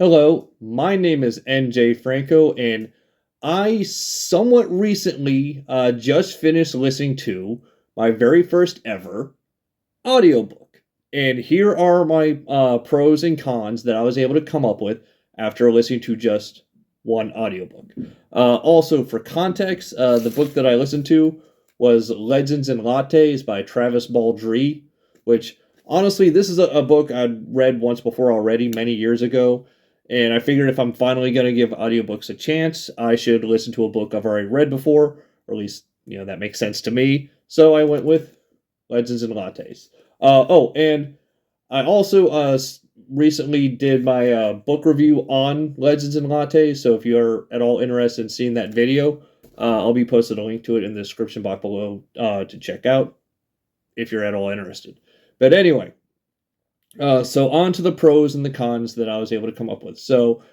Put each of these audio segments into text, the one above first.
Hello, my name is NJ Franco, and I somewhat recently just finished listening to my very first ever audiobook. And here are my pros and cons that I was able to come up with after listening to just one audiobook. Also, for context, the book that I listened to was Legends and Lattes by Travis Baldree, which honestly, this is a book I'd read once before already many years ago. And I figured if I'm finally going to give audiobooks a chance, I should listen to a book I've already read before, or at least, that makes sense to me. So I went with Legends and Lattes. And I also recently did my book review on Legends and Lattes. So if you're at all interested in seeing that video, I'll be posting a link to it in the description box below to check out if you're at all interested. But anyway, so on to the pros and the cons that I was able to come up with. So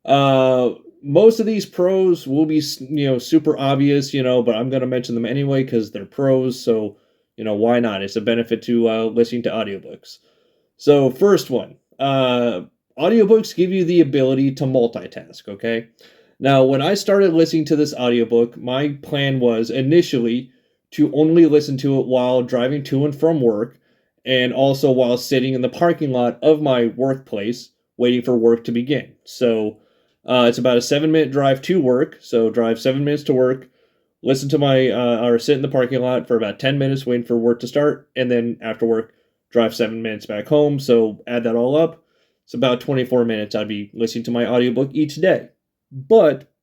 most of these pros will be, super obvious, but I'm going to mention them anyway because they're pros. So, why not? It's a benefit to listening to audiobooks. So first one, audiobooks give you the ability to multitask, okay? Now, when I started listening to this audiobook, my plan was initially to only listen to it while driving to and from work, and also while sitting in the parking lot of my workplace waiting for work to begin. So it's about a 7-minute drive to work. So drive 7 minutes to work, listen to or sit in the parking lot for about 10 minutes waiting for work to start, and then after work, drive 7 minutes back home. So add that all up. It's about 24 minutes I'd be listening to my audiobook each day. But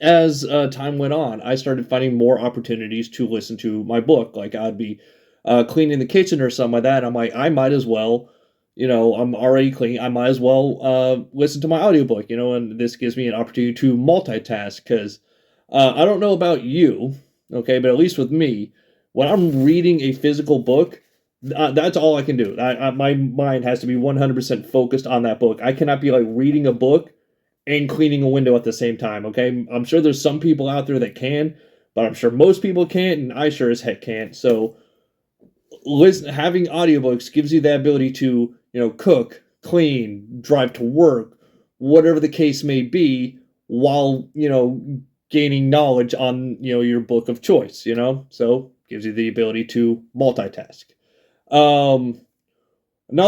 as time went on, I started finding more opportunities to listen to my book. Like I'd be cleaning the kitchen or something like that. I'm like, I might as well, I'm already cleaning. I might as well listen to my audiobook, and this gives me an opportunity to multitask because I don't know about you, okay, but at least with me, when I'm reading a physical book, that's all I can do. My mind has to be 100% focused on that book. I cannot be like reading a book and cleaning a window at the same time, okay? I'm sure there's some people out there that can, but I'm sure most people can't, and I sure as heck can't. So having audiobooks gives you the ability to, cook, clean, drive to work, whatever the case may be, while, gaining knowledge on, your book of choice, so gives you the ability to multitask. Another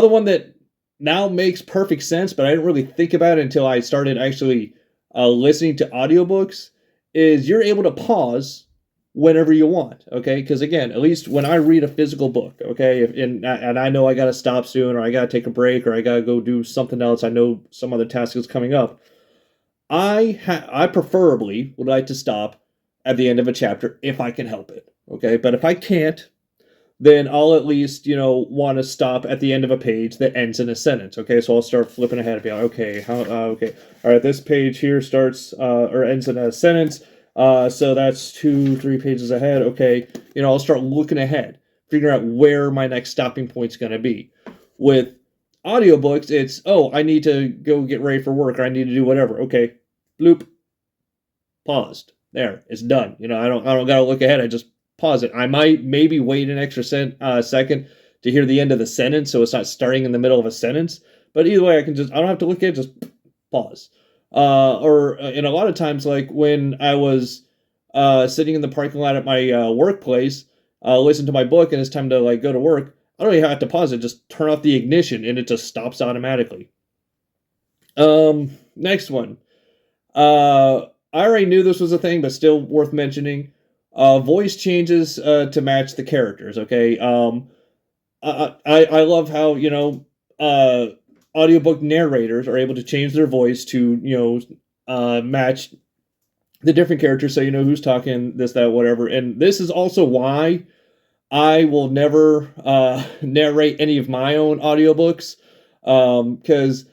one that now makes perfect sense, but I didn't really think about it until I started actually listening to audiobooks, is you're able to pause whenever you want, okay? Because again, at least when I read a physical book, okay, and I know I got to stop soon, or I got to take a break, or I got to go do something else, I know some other task is coming up, I preferably would like to stop at the end of a chapter if I can help it, okay? But if I can't, then I'll at least, want to stop at the end of a page that ends in a sentence, okay? So I'll start flipping ahead and be like, okay, okay, all right, this page here starts or ends in a sentence. So that's 2-3 pages ahead. Okay, I'll start looking ahead, figure out where my next stopping point's going to be. With audiobooks, it's, I need to go get ready for work, or I need to do whatever. Okay, bloop, paused. There, it's done. I don't got to look ahead. I just pause it. I might maybe wait an extra second to hear the end of the sentence, so it's not starting in the middle of a sentence. But either way, I don't have to look at it, just pause. And a lot of times, like when I was sitting in the parking lot at my workplace, listen to my book, and it's time to go to work, I don't even have to pause it, just turn off the ignition, and it just stops automatically. Next one. I already knew this was a thing, but still worth mentioning. Voice changes to match the characters, okay? I love how, audiobook narrators are able to change their voice to, match the different characters, so you know who's talking, this, that, whatever. And this is also why I will never narrate any of my own audiobooks, because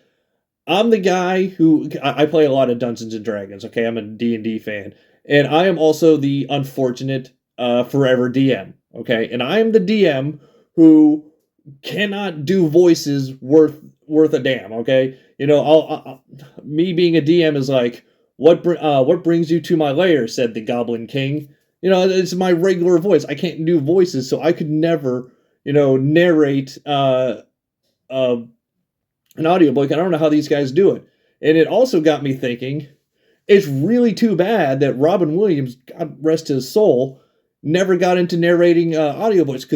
I'm the guy who, I play a lot of Dungeons and Dragons, okay? I'm a D&D fan. And I am also the unfortunate forever DM, okay? And I am the DM who cannot do voices worth a damn, okay? Me being a DM is like, what brings you to my lair, said the Goblin King. It's my regular voice. I can't do voices, so I could never, narrate an audiobook. I don't know how these guys do it. And it also got me thinking, it's really too bad that Robin Williams, God rest his soul, never got into narrating audiobooks.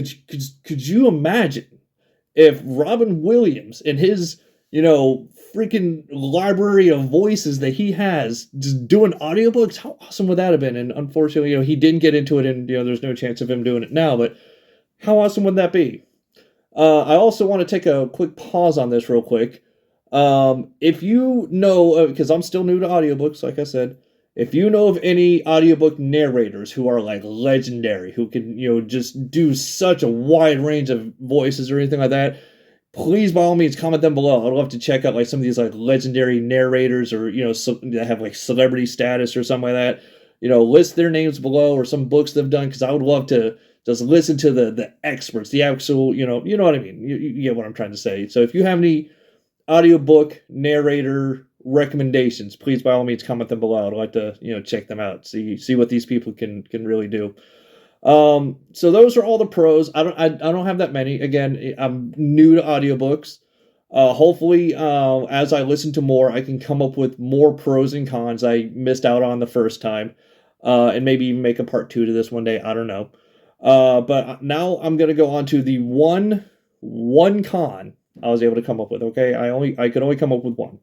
Could you imagine if Robin Williams and his, freaking library of voices that he has just doing audiobooks, how awesome would that have been? And unfortunately, he didn't get into it, and there's no chance of him doing it now, but how awesome would that be? I also want to take a quick pause on this real quick. If you know, because I'm still new to audiobooks, like I said, if you know of any audiobook narrators who are like legendary, who can, just do such a wide range of voices or anything like that, please by all means comment them below. I'd love to check out like some of these like legendary narrators, or that have like celebrity status or something like that. List their names below, or some books they've done, because I would love to just listen to the experts, the actual, you know what I mean. You get what I'm trying to say. So if you have any audiobook narrator recommendations, please by all means comment them below. I'd like to check them out, see what these people can really do. So those are all the pros. I don't have that many. Again, I'm new to audiobooks. Hopefully, as I listen to more, I can come up with more pros and cons I missed out on the first time, and maybe even make a part 2 to this one day. I don't know. But now I'm gonna go on to the one con I was able to come up with. Okay, I could only come up with one.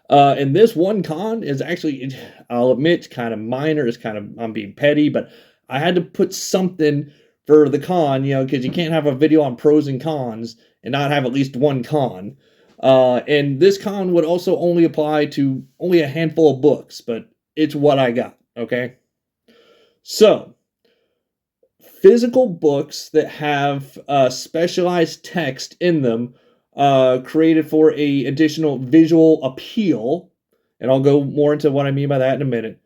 And this one con is actually, I'll admit, kind of minor. It's kind of, I'm being petty, but I had to put something for the con, because you can't have a video on pros and cons and not have at least one con. And this con would also only apply to only a handful of books, but it's what I got, okay? So, physical books that have specialized text in them, created for a additional visual appeal, and I'll go more into what I mean by that in a minute.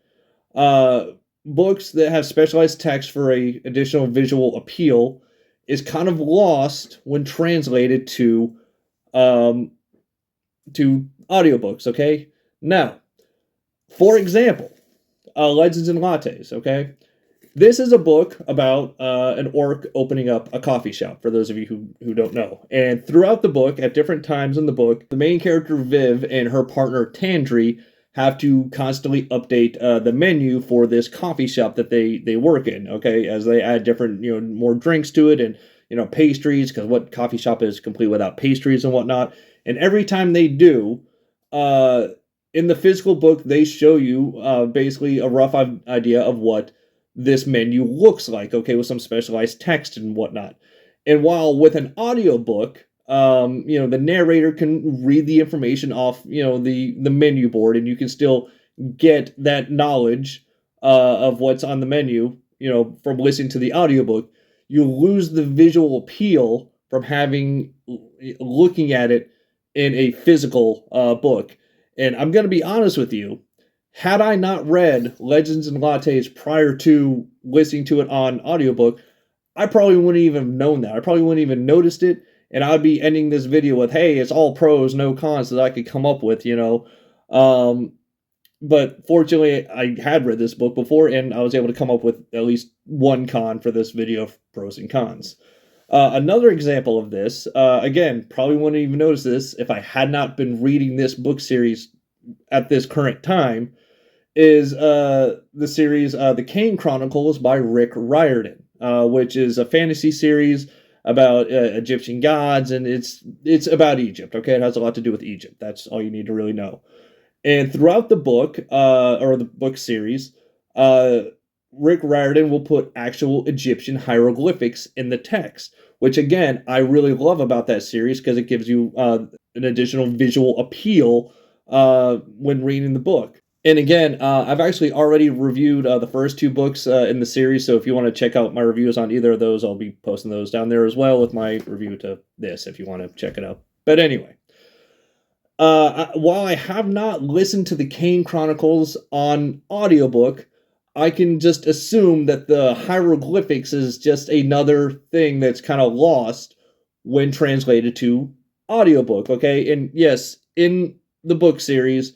Books that have specialized text for a additional visual appeal is kind of lost when translated to audiobooks, okay? Now, for example, Legends and Lattes, okay? This is a book about an orc opening up a coffee shop, for those of you who don't know. And throughout the book, at different times in the book, the main character Viv and her partner Tandri have to constantly update the menu for this coffee shop that they work in, okay? As they add different, more drinks to it, and, pastries, because what coffee shop is complete without pastries and whatnot. And every time they do, in the physical book, they show you basically a rough idea of what this menu looks like, okay, with some specialized text and whatnot. And while with an audiobook, the narrator can read the information off, the menu board, and you can still get that knowledge of what's on the menu, from listening to the audiobook. You lose the visual appeal from looking at it in a physical book. And I'm going to be honest with you, had I not read Legends and Lattes prior to listening to it on audiobook, I probably wouldn't even have known that. I probably wouldn't even noticed it, and I'd be ending this video with, hey, it's all pros, no cons that I could come up with, But fortunately, I had read this book before, and I was able to come up with at least one con for this video of pros and cons. Another example of this, again, probably wouldn't even notice this if I had not been reading this book series at this current time, is the series The Kane Chronicles by Riordan, which is a fantasy series about Egyptian gods, and it's about Egypt, okay? It has a lot to do with Egypt. That's all you need to really know. And throughout the book, or the book series, Rick Riordan will put actual Egyptian hieroglyphics in the text, which, again, I really love about that series, because it gives you an additional visual appeal when reading the book. And again, I've actually already reviewed the first 2 books in the series, so if you want to check out my reviews on either of those, I'll be posting those down there as well with my review to this, if you want to check it out. But anyway, while I have not listened to the Kane Chronicles on audiobook, I can just assume that the hieroglyphics is just another thing that's kind of lost when translated to audiobook, okay? And yes, in the book series,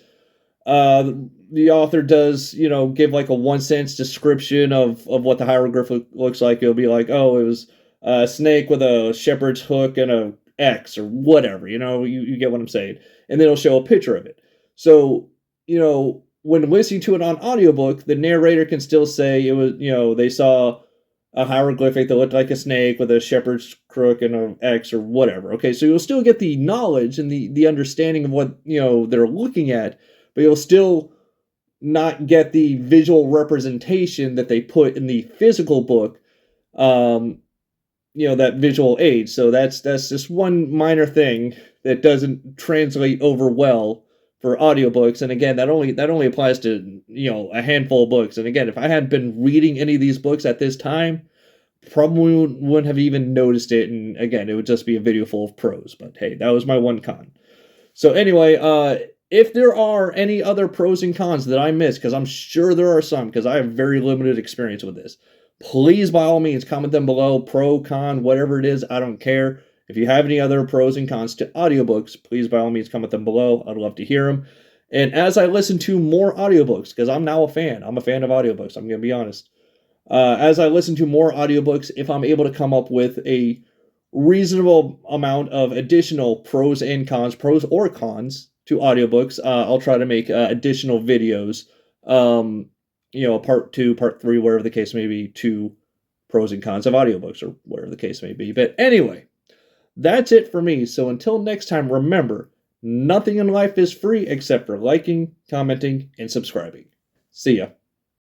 the author does, give like a 1-sentence description of what the hieroglyphic looks like. It'll be like, oh, it was a snake with a shepherd's hook and a X or whatever, you get what I'm saying. And then it'll show a picture of it. So, when listening to it on audiobook, the narrator can still say it was, they saw a hieroglyphic that looked like a snake with a shepherd's crook and an X or whatever. Okay, so you'll still get the knowledge and the understanding of what, they're looking at, but you'll still not get the visual representation that they put in the physical book, that visual aid. So that's just one minor thing that doesn't translate over well for audiobooks. And again, that only applies to, a handful of books. And again, if I hadn't been reading any of these books at this time, probably wouldn't have even noticed it. And again, it would just be a video full of prose. But hey, that was my one con. So anyway, if there are any other pros and cons that I missed, because I'm sure there are some, because I have very limited experience with this, please, by all means, comment them below. Pro, con, whatever it is, I don't care. If you have any other pros and cons to audiobooks, please, by all means, comment them below. I'd love to hear them. And as I listen to more audiobooks, because I'm now a fan of audiobooks, I'm going to be honest. As I listen to more audiobooks, if I'm able to come up with a reasonable amount of additional pros or cons to audiobooks, I'll try to make additional videos, part 2, part 3, whatever the case may be, to pros and cons of audiobooks or whatever the case may be. But anyway, that's it for me. So until next time, remember, nothing in life is free except for liking, commenting, and subscribing. See ya.